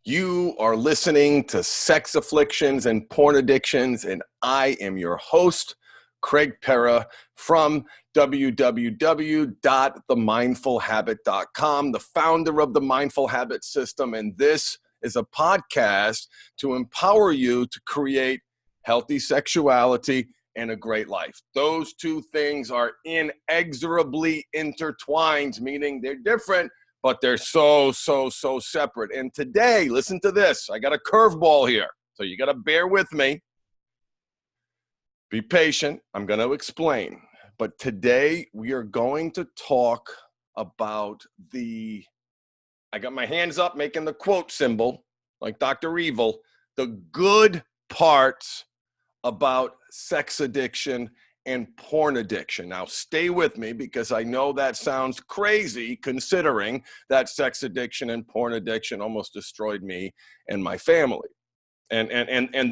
You are listening to Sex Afflictions and Porn Addictions, and I am your host, Craig Pera from www.themindfulhabit.com, the founder of the Mindful Habit System, and this is a podcast to empower you to create healthy sexuality and a great life. Those two things are inexorably intertwined, meaning they're different, but they're so separate. And today, listen to this. I got a curveball here, so you got to bear with me. Be patient. I'm going to explain. But today, we are going to talk about I got my hands up making the quote symbol, like Dr. Evil, the good parts about sex addiction and porn addiction. Now, stay with me because I know that sounds crazy considering that sex addiction and porn addiction almost destroyed me and my family and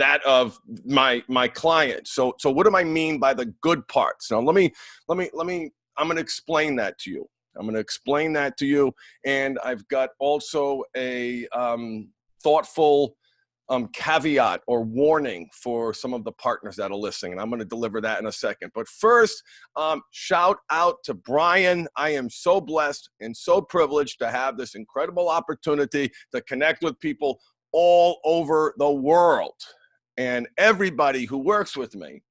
that of my clients. So what do I mean by the good parts? Now, I'm going to explain that to you. And I've got also a thoughtful caveat or warning for some of the partners that are listening, and I'm going to deliver that in a second. But first, shout out to Brian. I am so blessed and so privileged to have this incredible opportunity to connect with people all over the world. And everybody who works with me,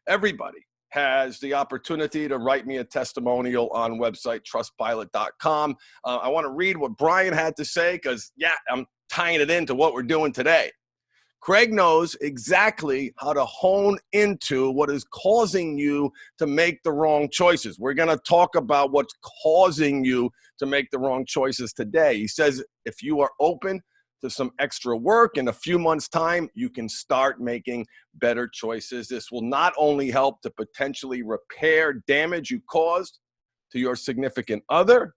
everybody has the opportunity to write me a testimonial on website trustpilot.com. I want to read what Brian had to say because, I'm tying it into what we're doing today. Craig knows exactly how to hone into what is causing you to make the wrong choices. We're going to talk about what's causing you to make the wrong choices today. He says if you are open to some extra work in a few months' time, you can start making better choices. This will not only help to potentially repair damage you caused to your significant other,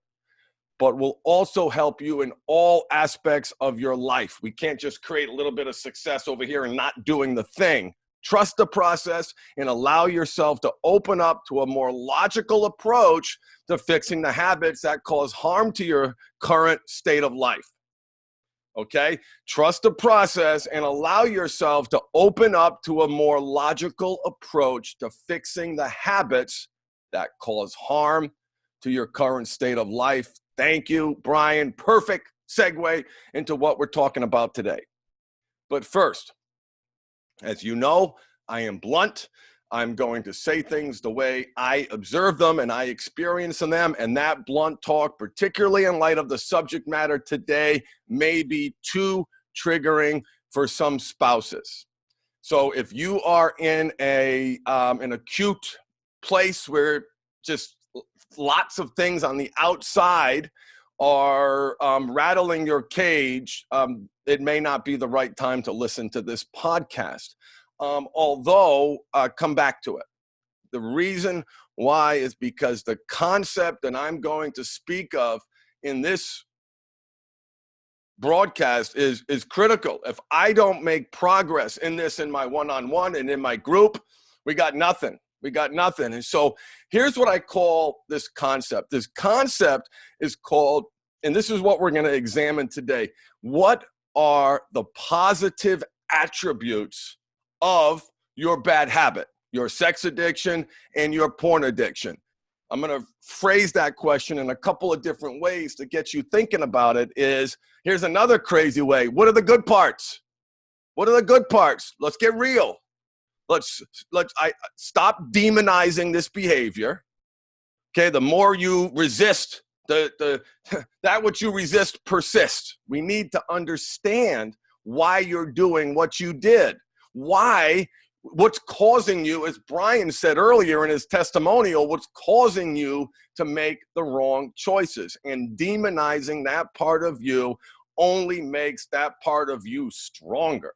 but will also help you in all aspects of your life. We can't just create a little bit of success over here and not doing the thing. Trust the process and allow yourself to open up to a more logical approach to fixing the habits that cause harm to your current state of life. Okay? Trust the process and allow yourself to open up to a more logical approach to fixing the habits that cause harm to your current state of life. Thank you, Brian. Perfect segue into what we're talking about today. But first, as you know, I am blunt. I'm going to say things the way I observe them and I experience them. And that blunt talk, particularly in light of the subject matter today, may be too triggering for some spouses. So if you are in an acute place where just lots of things on the outside are rattling your cage, it may not be the right time to listen to this podcast. Although, come back to it. The reason why is because the concept that I'm going to speak of in this broadcast is critical. If I don't make progress in this in my one-on-one and in my group, we got nothing. And so here's what I call this concept. This concept is called, and this is what we're going to examine today. What are the positive attributes of your bad habit, your sex addiction and your porn addiction? I'm going to phrase that question in a couple of different ways to get you thinking about it. Here's another crazy way. What are the good parts? Let's get real. Let's stop demonizing this behavior. Okay, the more you resist, that which you resist persists. We need to understand why you're doing what you did. What's causing you, as Brian said earlier in his testimonial, what's causing you to make the wrong choices. And demonizing that part of you only makes that part of you stronger.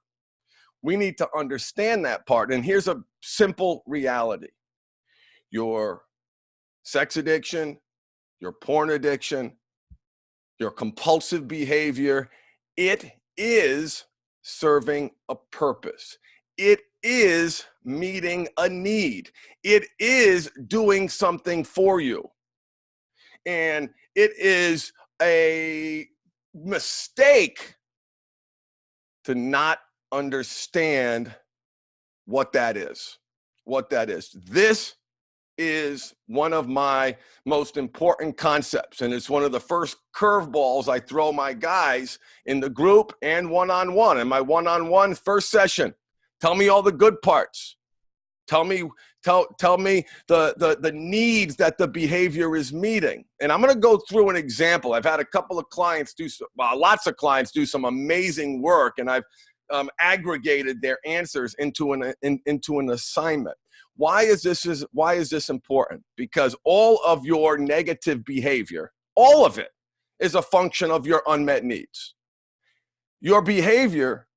We need to understand that part. And here's a simple reality. Your sex addiction, your porn addiction, your compulsive behavior, it is serving a purpose. It is meeting a need. It is doing something for you. And it is a mistake to not understand what that is. This is one of my most important concepts, and it's one of the first curveballs I throw my guys in the group and one-on-one. In my one-on-one first session, tell me all the good parts. Tell me the needs that the behavior is meeting. And I'm going to go through an example. I've had a couple of clients lots of clients do some amazing work, and I've aggregated their answers into an assignment. Why is this important? Because all of your negative behavior, all of it, is a function of your unmet needs. Your behavior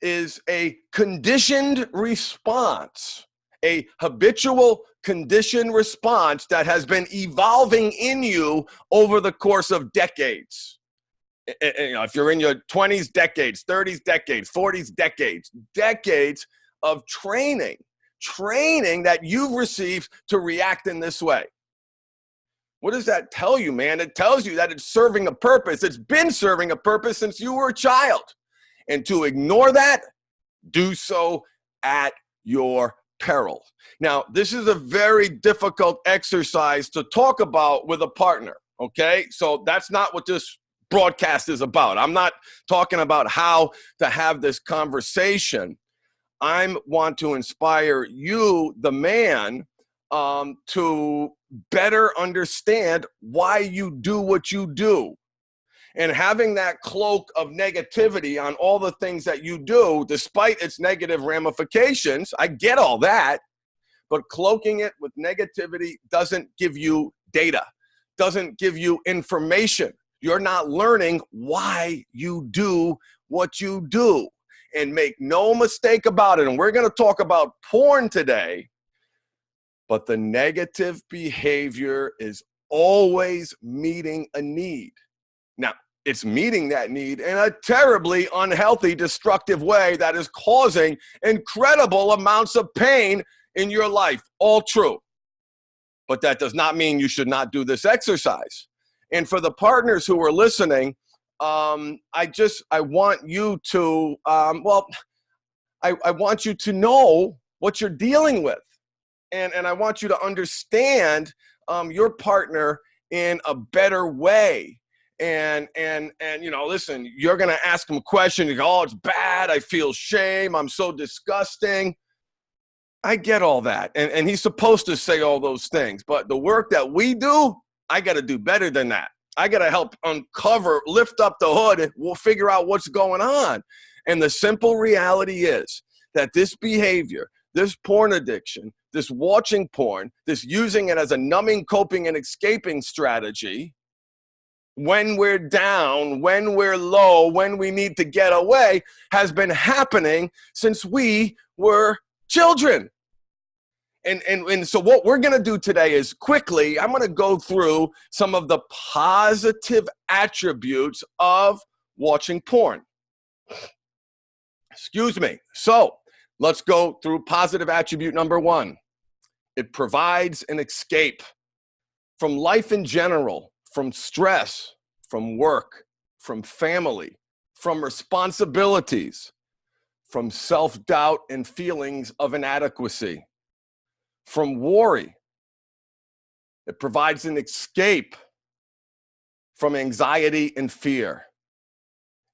is a conditioned response, a habitual conditioned response that has been evolving in you over the course of decades. If you're in your 20s, decades, 30s, decades, 40s, decades of training that you've received to react in this way. What does that tell you, man? It tells you that it's serving a purpose. It's been serving a purpose since you were a child. And to ignore that, do so at your peril. Now, this is a very difficult exercise to talk about with a partner, okay? So that's not what this broadcast is about. I'm not talking about how to have this conversation. I want to inspire you, the man, to better understand why you do what you do. And having that cloak of negativity on all the things that you do, despite its negative ramifications, I get all that, but cloaking it with negativity doesn't give you data, doesn't give you information. You're not learning why you do what you do. And make no mistake about it, and we're going to talk about porn today, but the negative behavior is always meeting a need. Now, it's meeting that need in a terribly unhealthy, destructive way that is causing incredible amounts of pain in your life. All true. But that does not mean you should not do this exercise. And for the partners who are listening, I want you to, I want you to know what you're dealing with. And I want you to understand your partner in a better way. And listen, you're going to ask him a question. You go, oh, it's bad. I feel shame. I'm so disgusting. I get all that. And he's supposed to say all those things. But the work that we do, I got to do better than that. I got to help uncover, lift up the hood, and we'll figure out what's going on. And the simple reality is that this behavior, this porn addiction, this watching porn, this using it as a numbing, coping, and escaping strategy, when we're down, when we're low, when we need to get away, has been happening since we were children. And so what we're going to do today is quickly, I'm going to go through some of the positive attributes of watching porn. Excuse me. So let's go through positive attribute number 1. It provides an escape from life in general, from stress, from work, from family, from responsibilities, from self-doubt and feelings of inadequacy, from worry. It provides an escape from anxiety and fear.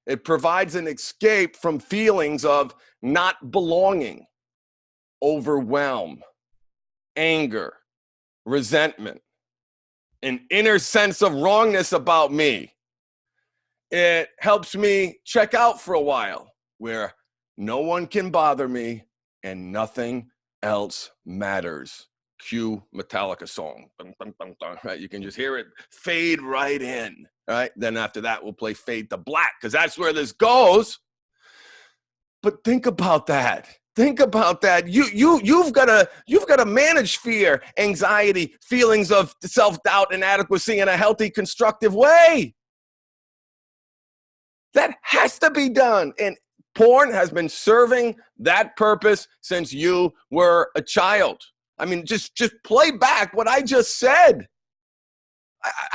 It provides an escape from feelings of not belonging, overwhelm, anger, resentment, an inner sense of wrongness about me. It helps me check out for a while where no one can bother me and nothing else matters. Cue Metallica song. Dun, dun, dun, dun, right? You can just hear it fade right in. Right? Then after that, we'll play Fade to Black because that's where this goes. But think about that. Think about that. You've got to manage fear, anxiety, feelings of self-doubt, inadequacy in a healthy, constructive way. That has to be done. And porn has been serving that purpose since you were a child. I mean, just play back what I just said.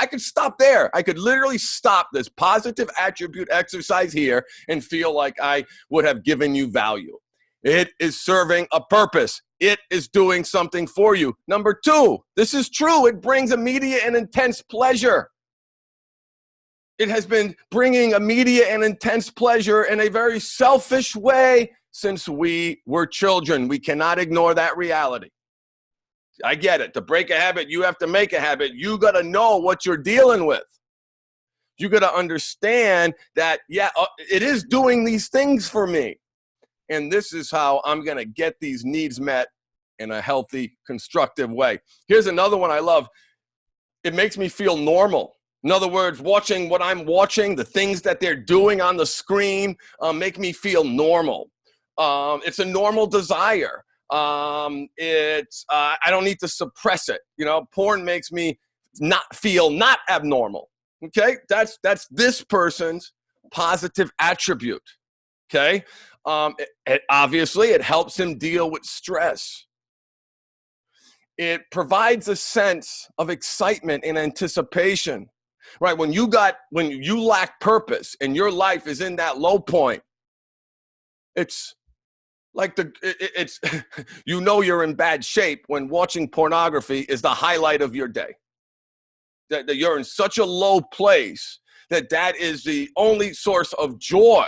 I could stop there. I could literally stop this positive attribute exercise here and feel like I would have given you value. It is serving a purpose. It is doing something for you. Number two, this is true. It brings immediate and intense pleasure. It has been bringing immediate and intense pleasure in a very selfish way since we were children. We cannot ignore that reality. I get it. To break a habit, you have to make a habit. You got to know what you're dealing with. You got to understand that, yeah, it is doing these things for me. And this is how I'm going to get these needs met in a healthy, constructive way. Here's another one I love. It makes me feel normal. In other words, watching what I'm watching, the things that they're doing on the screen make me feel normal. It's a normal desire. I don't need to suppress it. You know, porn makes me not feel not abnormal. Okay, that's this person's positive attribute. Okay, obviously it helps him deal with stress. It provides a sense of excitement and anticipation. Right, when you lack purpose and your life is in that low point, it's like it's you know you're in bad shape when watching pornography is the highlight of your day. That you're in such a low place that is the only source of joy.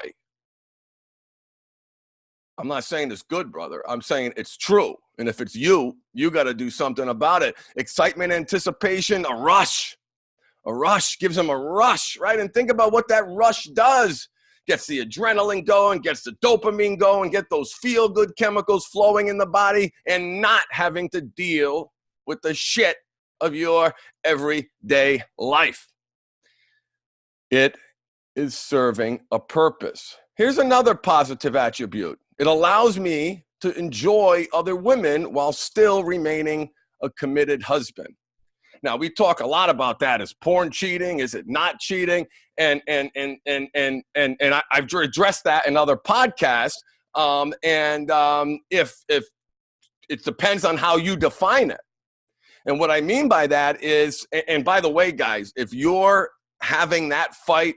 I'm not saying it's good, brother. I'm saying it's true. And if it's you got to do something about it. Excitement, anticipation, a rush. A rush gives them a rush, right? And think about what that rush does. Gets the adrenaline going, gets the dopamine going, get those feel-good chemicals flowing in the body, and not having to deal with the shit of your everyday life. It is serving a purpose. Here's another positive attribute. It allows me to enjoy other women while still remaining a committed husband. Now, we talk a lot about that. Is porn cheating? Is it not cheating? And I've addressed that in other podcasts. If it depends on how you define it. And what I mean by that is, and by the way, guys, if you're having that fight,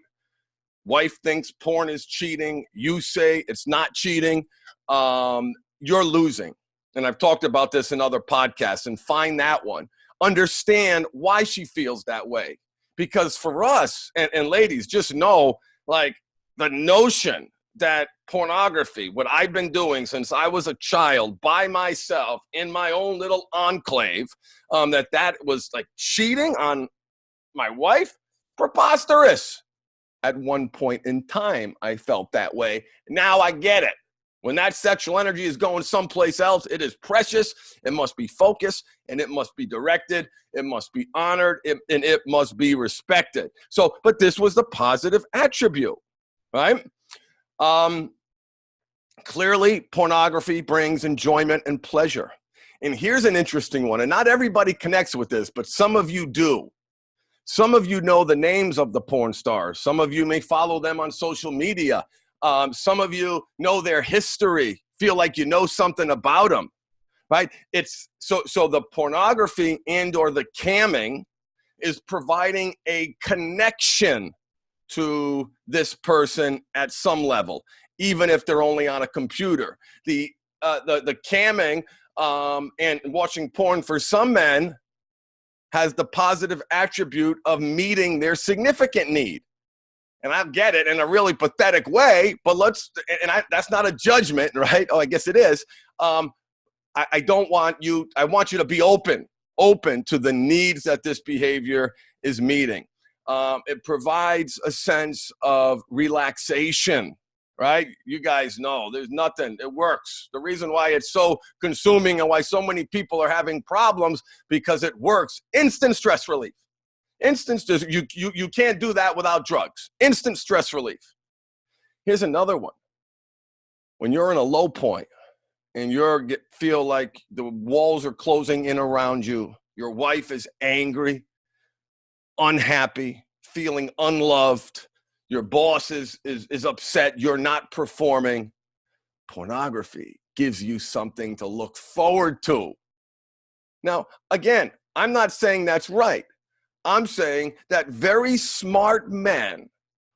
wife thinks porn is cheating, you say it's not cheating, you're losing. And I've talked about this in other podcasts, and find that one. Understand why she feels that way. Because for us, and ladies, just know, like, the notion that pornography, what I've been doing since I was a child by myself in my own little enclave, that was like cheating on my wife, preposterous. At one point in time, I felt that way. Now I get it. When that sexual energy is going someplace else, it is precious, it must be focused, and it must be directed, it must be honored, and it must be respected. So, but this was the positive attribute, right? Clearly, pornography brings enjoyment and pleasure. And here's an interesting one, and not everybody connects with this, but some of you do. Some of you know the names of the porn stars. Some of you may follow them on social media. Some of you know their history, feel like you know something about them, right? It's so the pornography and or the camming is providing a connection to this person at some level, even if they're only on a computer. The camming and watching porn for some men has the positive attribute of meeting their significant need. And I get it in a really pathetic way, but that's not a judgment, right? Oh, I guess it is. I want you to be open to the needs that this behavior is meeting. It provides a sense of relaxation, right? You guys know there's nothing, it works. The reason why it's so consuming and why so many people are having problems, because it works. Instant stress relief. You can't do that without drugs. Instant stress relief. Here's another one. When you're in a low point and feel like the walls are closing in around you, your wife is angry, unhappy, feeling unloved, your boss is upset, you're not performing, pornography gives you something to look forward to. Now, again, I'm not saying that's right. I'm saying that very smart men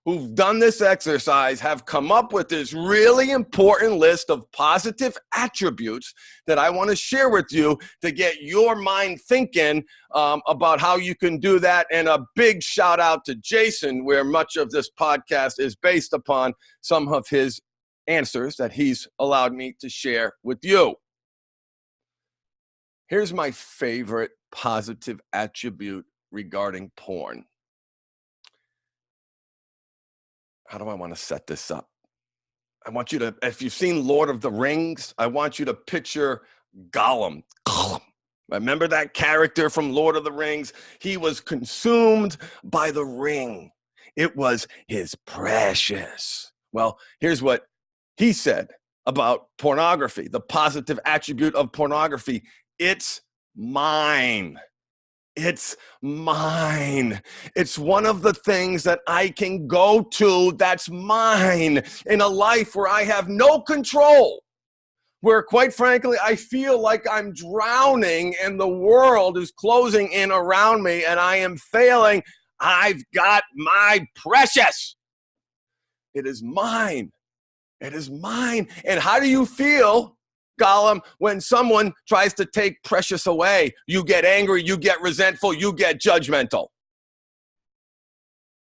who've done this exercise have come up with this really important list of positive attributes that I want to share with you to get your mind thinking about how you can do that. And a big shout out to Jason, where much of this podcast is based upon some of his answers that he's allowed me to share with you. Here's my favorite positive attribute regarding porn. How do I want to set this up? I want you to, if you've seen Lord of the Rings, I want you to picture Gollum. Remember that character from Lord of the Rings? He was consumed by the ring. It was his precious. Well, here's what he said about pornography, the positive attribute of pornography. It's mine. It's mine. It's one of the things that I can go to that's mine in a life where I have no control, where quite frankly, I feel like I'm drowning and the world is closing in around me and I am failing. I've got my precious. It is mine. It is mine. And how do you feel, Gollum, when someone tries to take precious away? You get angry, you get resentful, you get judgmental.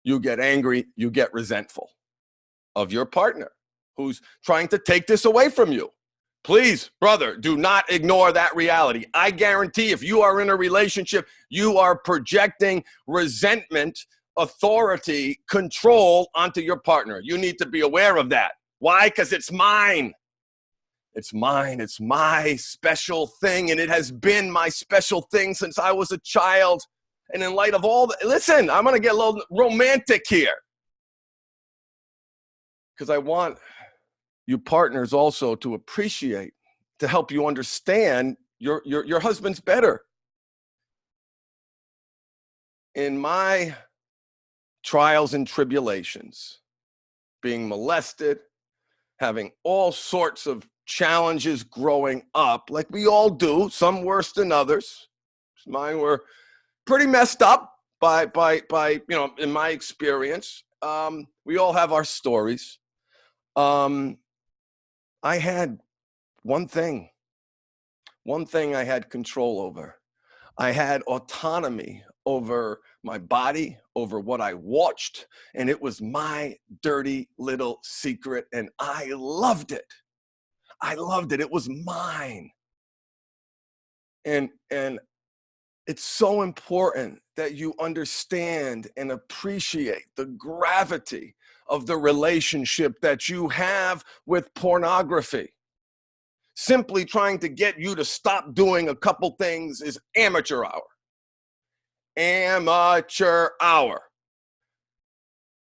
You get angry, you get resentful of your partner who's trying to take this away from you. Please, brother, do not ignore that reality. I guarantee if you are in a relationship, you are projecting resentment, authority, control onto your partner. You need to be aware of that. Why? Because it's mine. It's mine. It's my special thing, and it has been my special thing since I was a child. And in light of all that, listen, I'm going to get a little romantic here, because I want you partners also to appreciate, to help you understand your husbands better. In my trials and tribulations, being molested, having all sorts of challenges growing up, like we all do, some worse than others. Mine were pretty messed up by in my experience. We all have our stories. I had one thing I had control over. I had autonomy over my body, over what I watched, and it was my dirty little secret, and I loved it. I loved it. It was mine. And it's so important that you understand and appreciate the gravity of the relationship that you have with pornography. Simply trying to get you to stop doing a couple things is amateur hour. Amateur hour.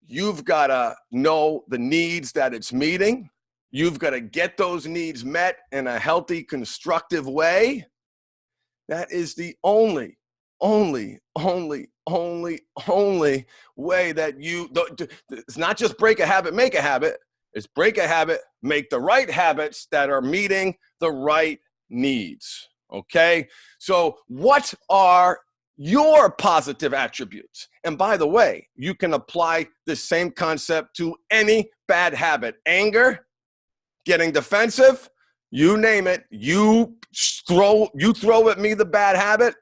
You've got to know the needs that it's meeting. You've got to get those needs met in a healthy, constructive way. That is the only way that it's not just break a habit, make a habit. It's break a habit, make the right habits that are meeting the right needs. Okay? So what are your positive attributes? And by the way, you can apply the same concept to any bad habit. Anger, getting defensive, you name it. You throw at me the bad habit,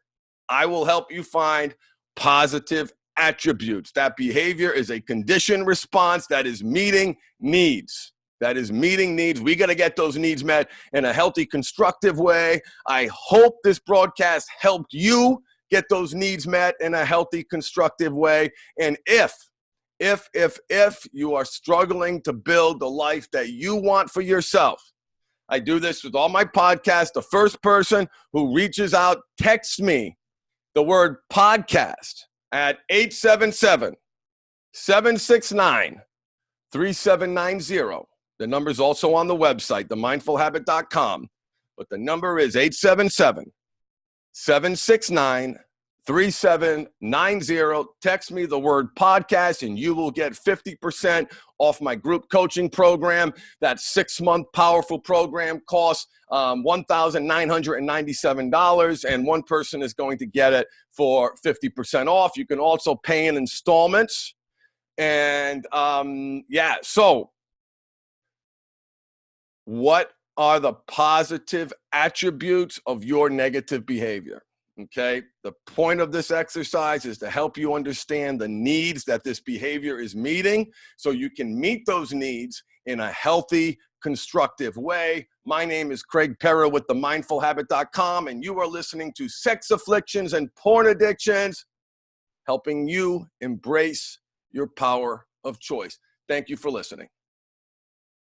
I will help you find positive attributes. That behavior is a conditioned response that is meeting needs. We got to get those needs met in a healthy, constructive way. I hope this broadcast helped you get those needs met in a healthy, constructive way. And if you are struggling to build the life that you want for yourself, I do this with all my podcasts. The first person who reaches out, text me the word podcast at 877-769-3790. The number is also on the website, themindfulhabit.com. But the number is 877-769-3790. 3790. Text me the word podcast and you will get 50% off my group coaching program. That 6-month powerful program costs $1,997, and one person is going to get it for 50% off. You can also pay in installments. And yeah, so what are the positive attributes of your negative behavior? Okay, the point of this exercise is to help you understand the needs that this behavior is meeting so you can meet those needs in a healthy, constructive way. My name is Craig Perra with themindfulhabit.com, and you are listening to Sex Afflictions and Porn Addictions, helping you embrace your power of choice. Thank you for listening.